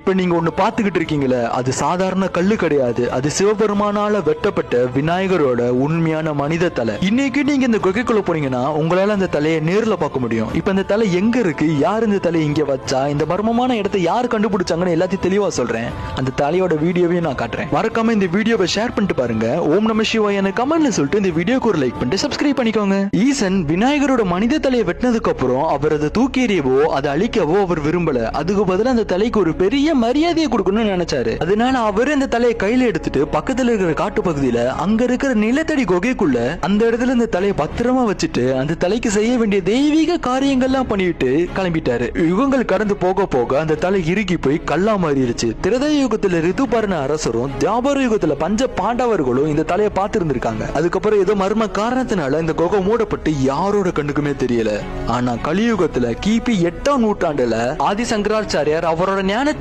இப்ப நீங்க ஒண்ணு பாத்துக்கிட்டு இருக்கீங்களே, அது சாதாரண கல்லு கிடையாது. அது சிவபெருமானால வெட்டப்பட்ட விநாயகரோட உண்மையான மனித தலை. இன்னைக்கு நீங்க இந்த குகைக்குள்ள போனீங்கன்னா உங்களால அந்த தலையை நேர்ல பார்க்க முடியும். இப்ப இந்த தலை எங்க இருக்கு, யார் இந்த தலையை இங்க வச்சா, இந்த மர்மமான இடத்தை யார் கண்டுபிடிச்சாங்கன்னு எல்லாத்தையும் தெளிவா சொல்றேன். அந்த தலையோட வீடியோவையும் நான் காட்டுறேன். மறக்காம இந்த வீடியோவை ஷேர் பண்ணிட்டு பாருங்க. ஓம் நம சிவாய கமெண்ட்ல சொல்லிட்டு இந்த வீடியோக்கு ஒரு லைக் பண்ணிட்டு சப்ஸ்கிரைப் பண்ணிக்கோங்க. ஈசன் விநாயகரோட மனித தலையை வெட்டினதுக்கு அப்புறம் அவர் அதை தூக்கி எறியவோ அதை அழிக்கவோ அவர் விரும்பல. அதுக்கு பதிலா அந்த தலைக்கு ஒரு பெரிய மரியாதையை கொடுக்கணும்னு நினைச்சாரு. அதனால அவர் அந்த தலையை கையில எடுத்துட்டு பக்கத்துல இருக்கிற காட்டு பகுதியில அங்க இருக்கிற நிலத்தடி குகைக்குள்ள அந்த இடத்துல இந்த தலையை பத்திரமா வச்சுட்டு அந்த தலைக்கு செய்ய வேண்டிய தெய்வீக காரியங்கள்லாம் பண்ணிட்டு கிளம்பிட்டாரு. யுகங்கள் கடந்து போக போக அந்த தலை இறுகி போய் கல்லா மாறிடுச்சு. திரேதா யுகத்துல ரிதுபர்ண அரசரும் துவாபர யுகத்துல பஞ்ச பாண்டவர்களும் இந்த தலையை பார்த்து இருந்திருக்காங்க. அதுக்கப்புறம் ஏதோ மர்ம காரணத்தினால இந்த குகை மூடப்பட்டு யாரோட கண்ணுக்குமே தெரியல. ஆனா கலியுகத்துல கிபி 8ஆம் நூற்றாண்டுல ஆதி சங்கராச்சாரியார் அவரோட ஞான